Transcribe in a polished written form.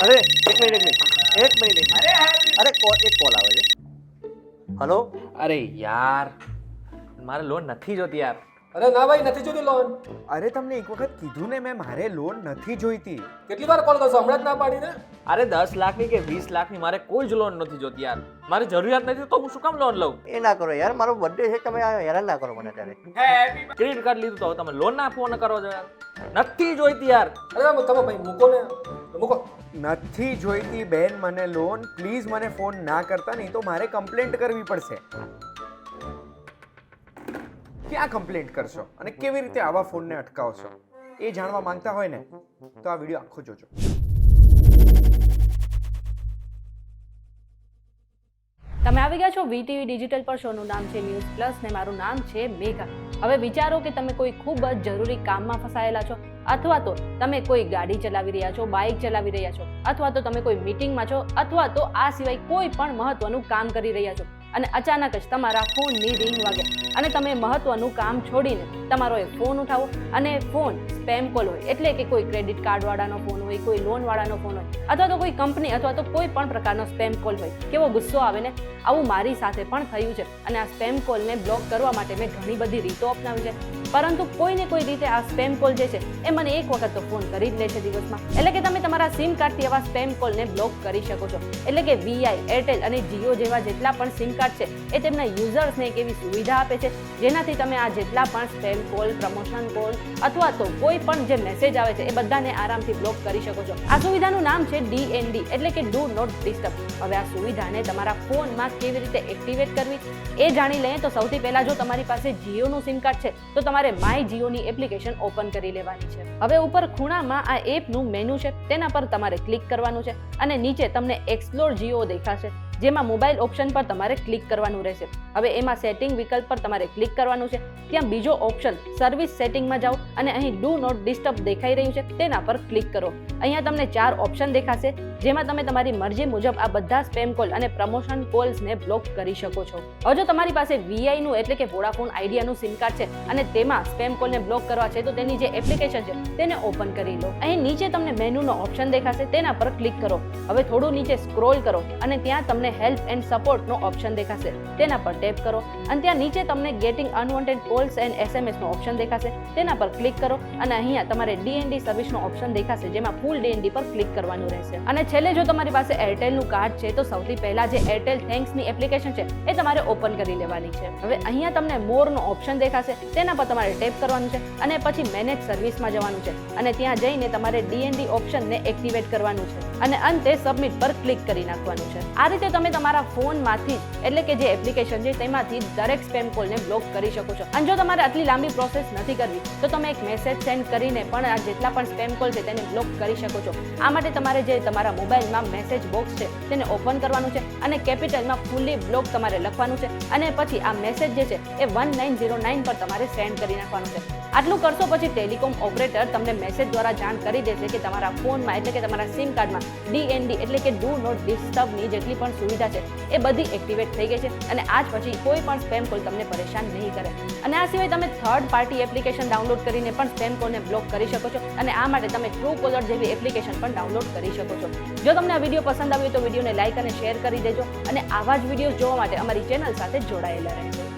અરે એક મિનિટ અરે એક કોલ આવે છે. હલો. અરે યાર મારે લોન નથી જોતી યાર. અરે ના ભાઈ નથી જોતી લોન. અરે તમને એક વખત કીધું ને મેં, મારે લોન નથી જોઈતી. કેટલી વાર કોલ કરશો? હમણાં જ ના પાડી ને. અરે 10 લાખની કે 20 લાખની મારે કોઈ જ લોન નથી જોતી યાર. મારે જરૂરિયાત નથી તો હું શું કામ લોન લઉં? એ ના કરો યાર, મારો બર્થડે છે, તમે હેરાન ના કરો મને અત્યારે. ક્રેડિટ કાર્ડ લીધું તો તમે લોન ના ફોન કરો છો યાર. નથી જોઈતી યાર. અરે તમે ભાઈ મૂકો ને, મૂકો. નથી જોઈતી બેન મને લોન. પ્લીઝ મને ફોન ના કરતા, નહીં તો મારે કમ્પ્લેન્ટ કરવી પડશે. ક્યાં કમ્પ્લેન્ટ કરશો અને કેવી રીતે આવા ફોનને અટકાવશો એ જાણવા માંગતા હોય ને તો આ વિડીયો આખો જોજો. તમે આવી ગયા છો વીટીવી ડિજિટલ પર. શોનું નામ છે ન્યૂઝ પ્લસ ને મારું નામ છે મેઘા. હવે વિચારો કે તમે કોઈ ખૂબ જ જરૂરી કામમાં ફસાયેલા છો, અથવા તો તમે કોઈ ગાડી ચલાવી રહ્યા છો, બાઇક ચલાવી રહ્યા છો, અથવા તો તમે કોઈ મીટિંગમાં છો, અથવા તો આ સિવાય કોઈ પણ મહત્વનું કામ કરી રહ્યા છો અને અચાનક જ તમારા ફોનની રિંગ વાગે અને તમે મહત્વનું કામ છોડીને તમારો એ ફોન ઉઠાવો અને ફોન સ્પેમ કોલ હોય, એટલે કે કોઈ ક્રેડિટ કાર્ડ વાળાનો ફોન હોય, કોઈ લોન વાળાનો ફોન હોય, અથવા તો કોઈ કંપની અથવા તો કોઈ પણ પ્રકારનો સ્પેમ કોલ હોય. કેવો ગુસ્સો આવે ને. આવું મારી સાથે પણ થયું છે અને આ સ્પેમ કોલને બ્લોક કરવા માટે મેં ઘણી બધી રીતો અપનાવી છે, પરંતુ કોઈને કોઈ રીતે આ સ્પેમ કોલ જે છે એ મને એક વખત તો ફોન કરી જ લે છે દિવસમાં. એટલે કે તમે તમારા સિમ કાર્ડથી આવા સ્પેમ કોલને બ્લોક કરી શકો છો. એટલે કે વીઆઈ, એરટેલ અને જીઓ જેવા જેટલા પણ સિમ કાર્ડ છે એ તેમના યુઝર્સને એક એવી સુવિધા આપે છે જેનાથી તમે આ જેટલા પણ સ્પેમ કોલ, પ્રમોશન કોલ અથવા તો કોઈ પણ જે મેસેજ આવે છે એ બધાને આરામથી બ્લોક કરી શકો છો. આ સુવિધાનું નામ છે ડીએનડી, એટલે કે ડુ નોટ ડિસ્ટર્બ. હવે આ સુવિધાને તમારા ફોનમાં કેવી રીતે એક્ટિવેટ કરવી એ જાણી લઈએ તો સૌથી પહેલા જો તમારી પાસે જીઓનું સિમ કાર્ડ છે તો તમારે માય જીઓની એપ્લિકેશન ઓપન કરી લેવાની છે. હવે ઉપર ખૂણામાં આ એપનું મેનુ છે, તેના પર તમારે ક્લિક કરવાનું છે અને નીચે તમને એક્સપ્લોર જીઓ દેખાશે, જેમાં મોબાઈલ ઓપ્શન પર તમારે ક્લિક કરવાનું રહેશે. હવે એમાં સેટિંગ વિકલ્પ પર તમારે ક્લિક કરવાનું છે. ત્યાં બીજો ઓપ્શન સર્વિસ સેટિંગમાં જાઓ અને અહીં ડુ નોટ ડિસ્ટર્બ દેખાઈ રહ્યું છે તેના પર ક્લિક કરો. અહીંયા તમને 4 ઓપ્શન દેખાશે, જેમાં તમે તમારી મરજી મુજબ આ બધા સ્પેમ કોલ અને પ્રમોશન કોલ્સને બ્લોક કરી શકો છો. હવે જો તમારી પાસે વીઆઈ નું એટલે કે વોડાફોન આઈડિયાનું સિમ કાર્ડ છે અને તેમાં સ્પેમ કોલને બ્લોક કરવા છે તો તેની જે એપ્લિકેશન છે તેને ઓપન કરી લો. અહીં નીચે તમને મેનુનો ઓપ્શન દેખાશે, તેના પર ક્લિક કરો. હવે થોડું નીચે સ્ક્રોલ કરો અને ત્યાં તમને હેલ્પ એન્ડ સપોર્ટનો ઓપ્શન દેખાશે, તેના પર ટેપ કરો અને ત્યાં નીચે તમને ગેટિંગ અનવોન્ટેડ કોલ્સ એન્ડ એસએમએસનો ઓપ્શન દેખાશે, તેના પર ક્લિક કરો અને અહીંયા તમારે ડીએનડી સર્વિસનો ઓપ્શન દેખાશે, જેમાં ફૂલ ડીએનડી પર ક્લિક કરવાનું રહેશે. અને છેલ્લે જો તમારી પાસે એરટેલનું કાર્ડ છે તો સૌથી પહેલા જે એરટેલ થેન્ક્સની એપ્લિકેશન છે એ તમારે ઓપન કરી લેવાની છે. હવે અહીંયા તમને મોરનો ઓપ્શન દેખાશે, તેના પર તમારે ટેપ કરવાનું છે અને પછી મેનેજ સર્વિસમાં જવાનું છે અને ત્યાં જઈને તમારે ડીએનડી ઓપ્શનને એક્ટિવેટ કરવાનું છે અને અંતે સબમિટ પર ક્લિક કરી નાખવાનું છે. આ રીતે તમે તમારા ફોનમાંથી એટલે કે જે એપ્લિકેશન છે તેમાંથી દરેક સ્પેમ કોલને બ્લોક કરી શકો છો. અને જો તમારે આટલી લાંબી પ્રોસેસ નથી કરવી તો તમે એક મેસેજ સેન્ડ કરીને પણ આ જેટલા પણ સ્પેમ કોલ છે તેને બ્લોક કરી શકો છો. આ માટે તમારે જે તમારા મોબાઈલમાં મેસેજ બોક્સ છે તેને ઓપન કરવાનું છે અને કેપિટલમાં ફૂલી બ્લોક તમારે લખવાનું છે અને પછી આ મેસેજ જે છે એ 1909 પર તમારે સેન્ડ કરી નાખવાનું છે. આટલું કરશો પછી ટેલિકોમ ઓપરેટર તમને મેસેજ દ્વારા જાણ કરી દેશે કે તમારા ફોનમાં એટલે કે તમારા સિમ કાર્ડમાં ડીએનડી એટલે કે ડુ નોટ ડિસ્ટર્બની જેટલી પણ સુવિધા છે એ બધી એક્ટિવેટ થઈ ગઈ છે અને આજ પછી કોઈ પણ સ્પેમ કોલ તમને પરેશાન નહીં કરે. અને આ સિવાય તમે થર્ડ પાર્ટી એપ્લિકેશન ડાઉનલોડ કરીને પણ સ્પેમ કોલને બ્લોક કરી શકો છો અને આ માટે તમે ટ્રુ કોલર જેવી એપ્લિકેશન પણ ડાઉનલોડ કરી શકો છો. જો તમને આ વિડીયો પસંદ આવ્યો તો વિડીયોને લાઇક અને શેર કરી દેજો અને આવા જ વિડીયો જોવા માટે અમારી ચેનલ સાથે જોડાયેલા રહેજો.